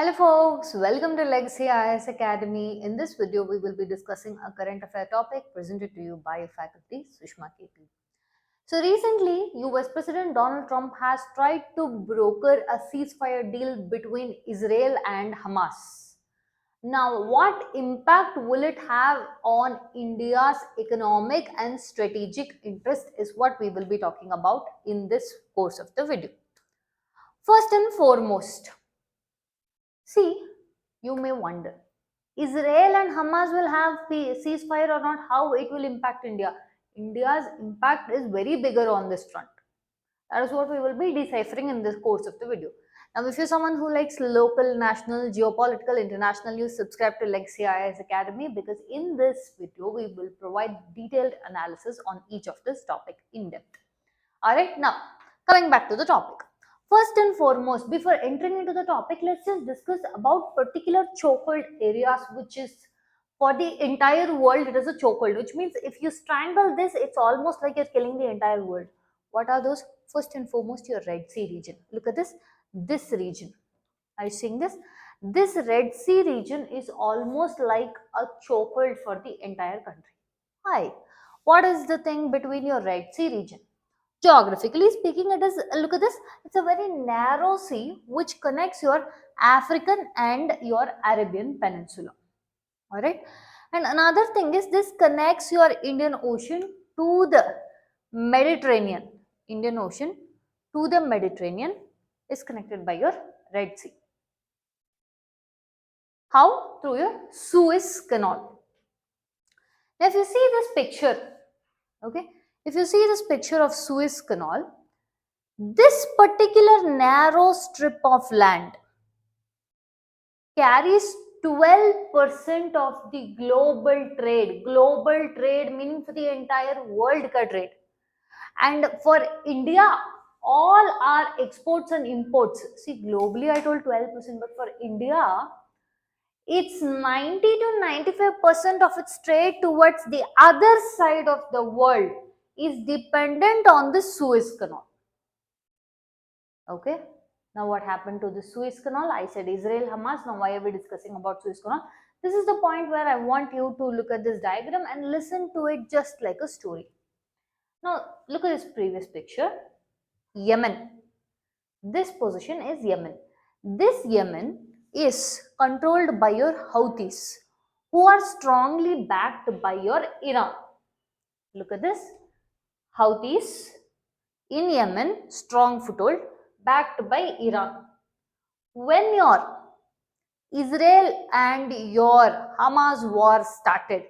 Hello folks, welcome to Legacy IAS Academy. In this video, we will be discussing a current affair topic presented to you by faculty Sushma KP. So recently, US President Donald Trump has tried to broker a ceasefire deal between Israel and Hamas. Now, what impact will it have on India's economic and strategic interest is what we will be talking about in this course of the video. First and foremost, see, you may wonder, Israel and Hamas will have ceasefire or not, how it will impact India. India's impact is very bigger on this front. That is what we will be deciphering in this course of the video. Now, if you're someone who likes local, national, geopolitical, international news, subscribe to Legacy IAS Academy because in this video, we will provide detailed analysis on each of this topic in depth. Alright, now coming back to the topic. First and foremost, before entering into the topic, let's just discuss about particular chokehold areas, which is for the entire world, it is a chokehold, which means if you strangle this, it's almost like you're killing the entire world. What are those? First and foremost, your Red Sea region. Look at this region. Are you seeing this? This Red Sea region is almost like a chokehold for the entire country. Why? What is the thing between your Red Sea region? Geographically speaking, it is, look at this, it's a very narrow sea which connects your African and your Arabian Peninsula. Alright. And another thing is this connects your Indian Ocean to the Mediterranean. Indian Ocean to the Mediterranean is connected by your Red Sea. How? Through your Suez Canal. Now if you see this picture, okay, if you see this picture of Suez Canal, this particular narrow strip of land carries 12% of the global trade. Global trade meaning for the entire world ka trade. And for India, all our exports and imports, see globally I told 12%, but for India, it's 90 to 95% of its trade towards the other side of the world is dependent on the Suez Canal. Okay. Now what happened to the Suez Canal? I said Israel, Hamas. Now why are we discussing about Suez Canal? This is the point where I want you to look at this diagram and listen to it just like a story. Now look at this previous picture. Yemen. This position is Yemen. This Yemen is controlled by your Houthis, who are strongly backed by your Iran. Look at this. Houthis in Yemen, strong foothold, backed by Iran. When your Israel and your Hamas war started,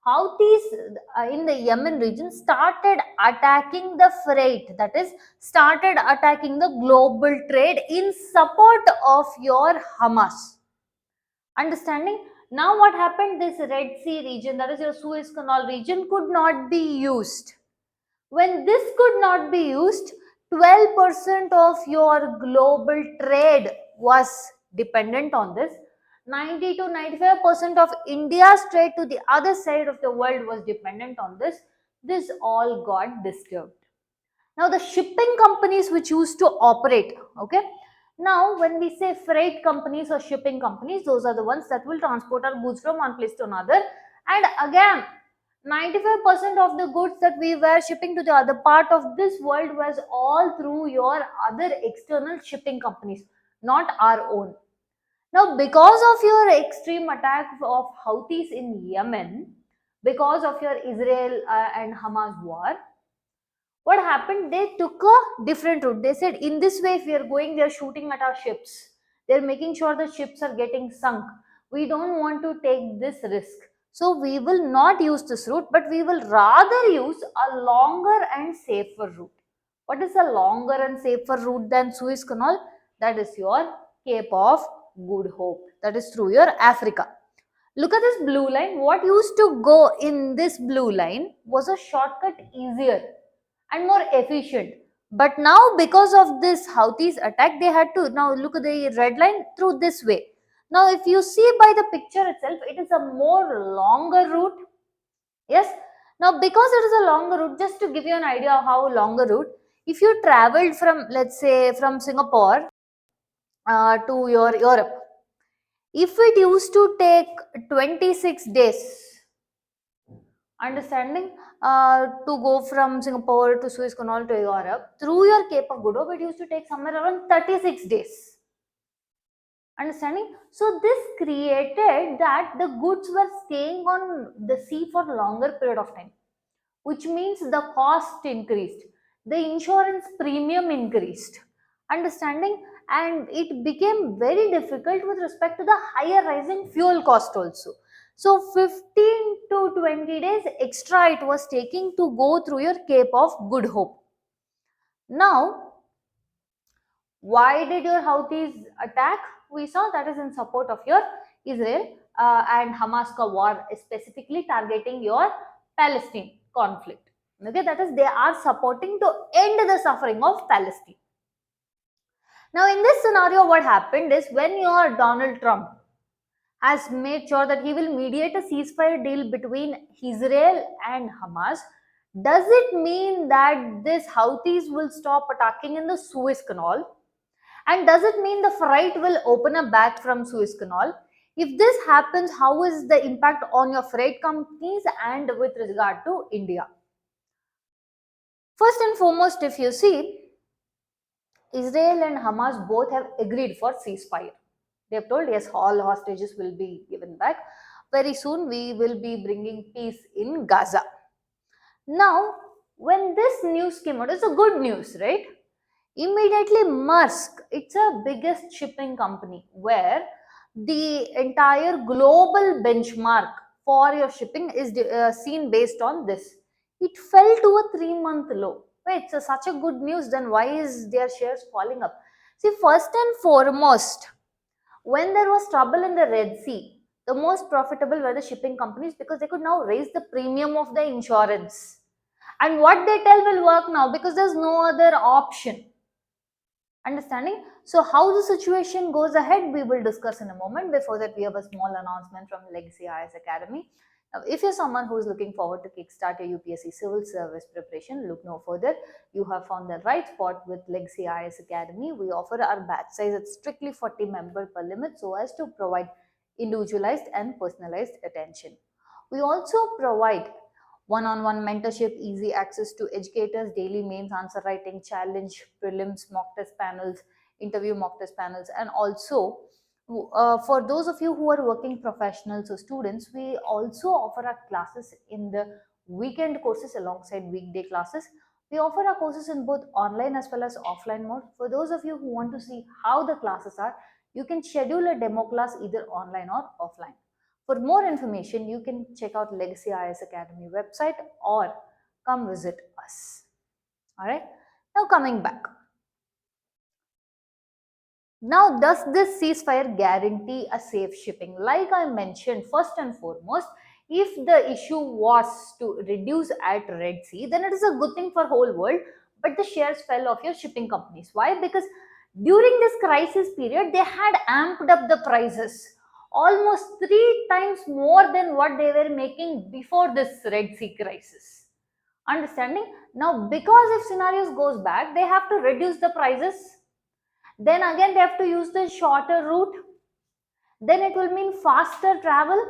Houthis in the Yemen region started attacking the freight, that is, started attacking the global trade in support of your Hamas. Understanding? Now what happened? This Red Sea region, that is your Suez Canal region, could not be used. When this could not be used, 12% of your global trade was dependent on this. 90 to 95% of India's trade to the other side of the world was dependent on this. This all got disturbed. Now the shipping companies which used to operate, okay. Now when we say freight companies or shipping companies, those are the ones that will transport our goods from one place to another. And again, 95% of the goods that we were shipping to the other part of this world was all through your other external shipping companies, not our own. Now, because of your extreme attack of Houthis in Yemen, because of your Israel and Hamas war, what happened? They took a different route. They said, in this way, if we are going, they are shooting at our ships. They're making sure the ships are getting sunk. We don't want to take this risk. So we will not use this route, but we will rather use a longer and safer route. What is a longer and safer route than Suez Canal? That is your Cape of Good Hope. That is through your Africa. Look at this blue line. What used to go in this blue line was a shortcut easier and more efficient. But now because of this Houthis attack, they had to now look at the red line through this way. Now if you see by the picture itself, it is a more longer route. Yes. Now because it is a longer route, just to give you an idea of how longer route, if you traveled from, let's say, from Singapore to your Europe, If it used to take 26 days, understanding, to go from Singapore to Suez Canal to Europe through your Cape of Good Hope, it used to take somewhere around 36 days. Understanding? So this created that the goods were staying on the sea for longer period of time, which means the cost increased, the insurance premium increased. Understanding? And it became very difficult with respect to the higher rising fuel cost also. So 15 to 20 days extra it was taking to go through your Cape of Good Hope. Now, why did your Houthis attack? We saw that is in support of your Israel and Hamas war, specifically targeting your Palestine conflict. Okay, that is they are supporting to end the suffering of Palestine. Now, in this scenario, what happened is when your Donald Trump has made sure that he will mediate a ceasefire deal between Israel and Hamas, does it mean that this Houthis will stop attacking in the Suez Canal? And does it mean the freight will open up back from Suez Canal? If this happens, how is the impact on your freight companies and with regard to India? First and foremost, if you see, Israel and Hamas both have agreed for ceasefire. They have told, yes, all hostages will be given back. Very soon, we will be bringing peace in Gaza. Now, when this news came out, it's a good news, right? Immediately, Musk, it's a biggest shipping company where the entire global benchmark for your shipping is seen based on this. It fell to a 3-month low. Wait, it's such a good news. Then why is their shares falling up? See, first and foremost, when there was trouble in the Red Sea, the most profitable were the shipping companies because they could now raise the premium of the insurance. And what they tell will work now because there's no other option. Understanding? So how the situation goes ahead, we will discuss in a moment. Before that, we have a small announcement from Legacy IAS Academy. Now, if you're someone who is looking forward to kickstart your UPSC civil service preparation, look no further. You have found the right spot with Legacy IAS Academy. We offer our batch size at strictly 40 member per limit so as to provide individualized and personalized attention. We also provide one-on-one mentorship, easy access to educators, daily mains, answer writing, challenge, prelims, mock test panels, interview mock test panels, and also for those of you who are working professionals or students, we also offer our classes in the weekend courses alongside weekday classes. We offer our courses in both online as well as offline mode. For those of you who want to see how the classes are, you can schedule a demo class either online or offline. For more information, you can check out Legacy IAS Academy website or come visit us. All right. Now coming back. Now, does this ceasefire guarantee a safe shipping? Like I mentioned, first and foremost, if the issue was to reduce at Red Sea, then it is a good thing for whole world. But the shares fell of your shipping companies. Why? Because during this crisis period, they had amped up the prices almost 3 times more than what they were making before this Red Sea crisis. Understanding? Now, because if scenarios goes back, they have to reduce the prices, then again they have to use the shorter route, then it will mean faster travel.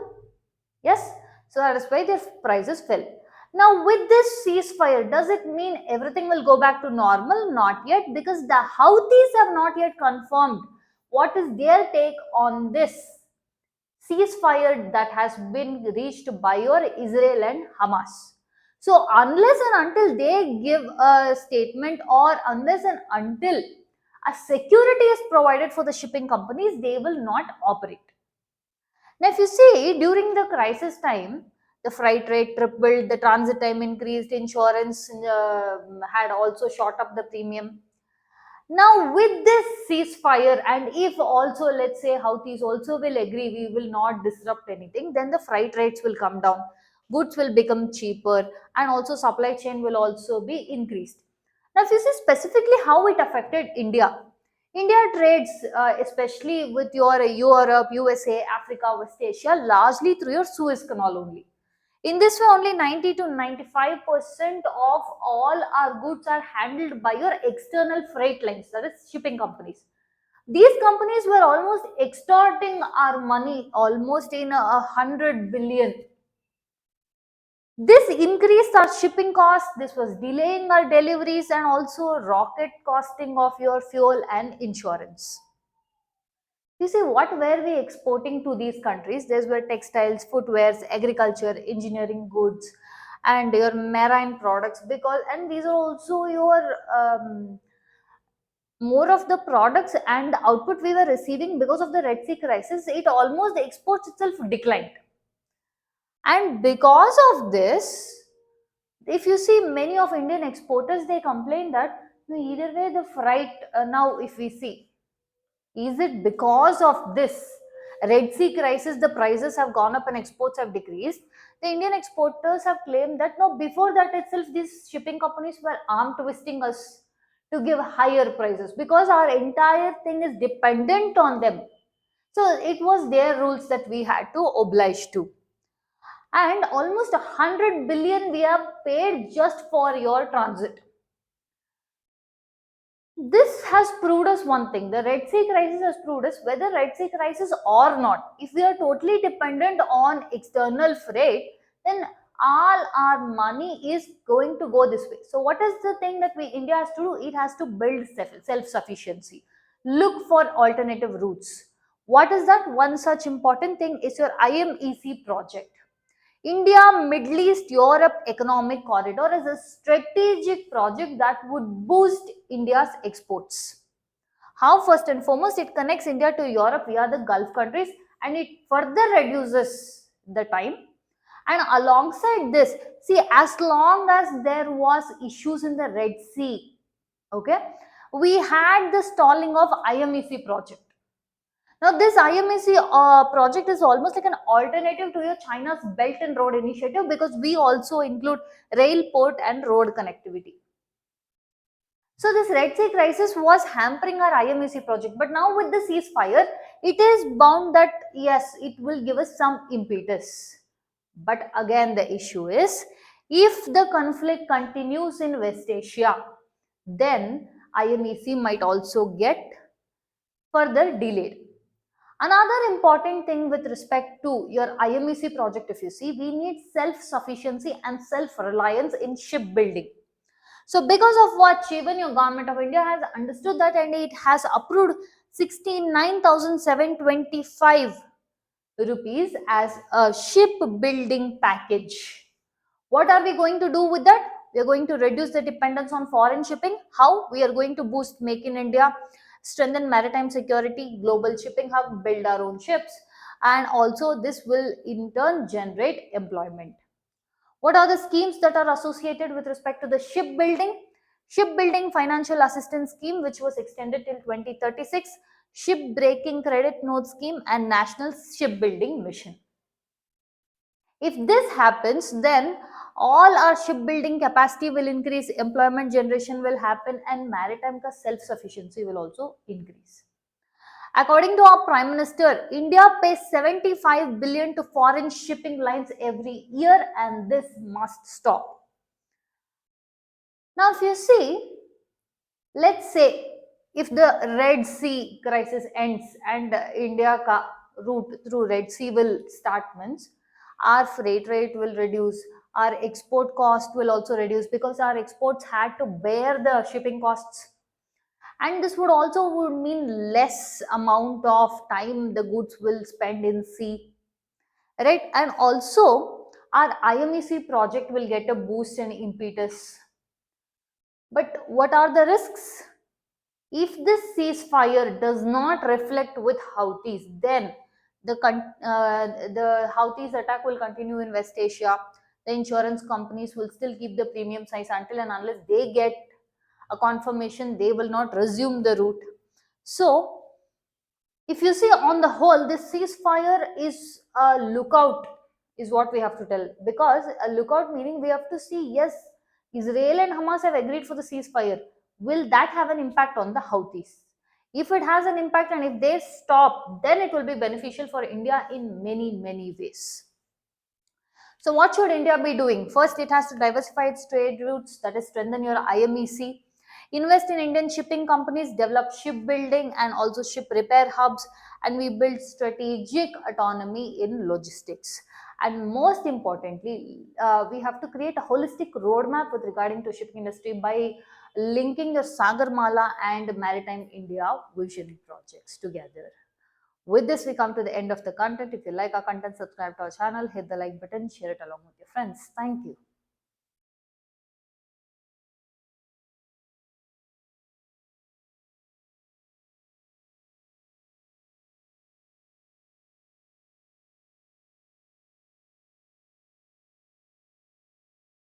Yes, so that is why their prices fell. Now with this ceasefire, does it mean everything will go back to normal? Not yet, because the Houthis have not yet confirmed what is their take on this ceasefire that has been reached by your Israel and Hamas. So unless and until they give a statement, or unless and until a security is provided for the shipping companies, they will not operate. Now, if you see, during the crisis time, the freight rate tripled, the transit time increased, insurance had also shot up the premium. Now, with this ceasefire, and if also let's say Houthis also will agree, we will not disrupt anything, then the freight rates will come down, goods will become cheaper, and also supply chain will also be increased. Now, if you see specifically how it affected India, India trades especially with your Europe, USA, Africa, West Asia largely through your Suez Canal only. In this way, only 90 to 95% of all our goods are handled by your external freight lines, that is shipping companies. These companies were almost extorting our money almost in 100 billion. This increased our shipping costs, this was delaying our deliveries, and also rocket costing of your fuel and insurance. You see, what were we exporting to these countries? These were textiles, footwears, agriculture, engineering goods, and your marine products. Because, and these are also your more of the products and output we were receiving because of the Red Sea crisis. It almost the exports itself declined, and because of this, if you see many of Indian exporters, they complain that no, either way the freight now if we see, is it because of this Red Sea crisis the prices have gone up and exports have decreased? The Indian exporters have claimed that no, before that itself these shipping companies were arm twisting us to give higher prices because our entire thing is dependent on them. So it was their rules that we had to oblige to. And almost 100 billion we have paid just for your transit. This has proved us one thing: the Red Sea crisis has proved us, whether Red Sea crisis or not, if we are totally dependent on external freight, then all our money is going to go this way. So what is the thing that we India has to do? It has to build self sufficiency, look for alternative routes. What is that? One such important thing is your IMEC project. India Middle East Europe Economic Corridor is a strategic project that would boost India's exports. How? First and foremost, it connects India to Europe via the Gulf countries, and it further reduces the time. And alongside this, see, as long as there was issues in the Red Sea, okay, we had the stalling of IMEC project. Now, this IMEC project is almost like an alternative to your China's Belt and Road Initiative because we also include rail, port, and road connectivity. So, this Red Sea crisis was hampering our IMEC project, but now with the ceasefire, it is bound that yes, it will give us some impetus. But again, the issue is if the conflict continues in West Asia, then IMEC might also get further delayed. Another important thing with respect to your IMEC project, if you see, we need self sufficiency and self reliance in shipbuilding. So, because of what even your government of India has understood that and it has approved 69,725 rupees as a shipbuilding package. What are we going to do with that? We are going to reduce the dependence on foreign shipping. How? We are going to boost Make in India, strengthen maritime security, global shipping hub, build our own ships, and also this will in turn generate employment. What are the schemes that are associated with respect to the shipbuilding? Shipbuilding Financial Assistance Scheme, which was extended till 2036, Shipbreaking Credit Note Scheme, and National Shipbuilding Mission. If this happens, then all our shipbuilding capacity will increase, employment generation will happen, and maritime self sufficiency will also increase. According to our Prime Minister, India pays 75 billion to foreign shipping lines every year, and this must stop. Now, if you see, let's say if the Red Sea crisis ends and India route through Red Sea will start, means our freight rate will reduce, our export cost will also reduce because our exports had to bear the shipping costs, and this would also would mean less amount of time the goods will spend in sea, right? And also our IMEC project will get a boost and impetus. But what are the risks? If this ceasefire does not reflect with Houthis, then the Houthis attack will continue in West Asia. The insurance companies will still keep the premium size until and unless they get a confirmation they will not resume the route. So, if you see on the whole, this ceasefire is a lookout, is what we have to tell. Because a lookout meaning we have to see, yes, Israel and Hamas have agreed for the ceasefire. Will that have an impact on the Houthis? If it has an impact and if they stop, then it will be beneficial for India in many, many ways. So, what should India be doing? First, it has to diversify its trade routes, that is, strengthen your IMEC. invest in Indian shipping companies, develop shipbuilding and also ship repair hubs, and we build strategic autonomy in logistics. And most importantly, we have to create a holistic roadmap with regarding to shipping industry by linking the Sagarmala and Maritime India vision projects together. With this, we come to the end of the content. If you like our content, subscribe to our channel, hit the like button, share it along with your friends. Thank you.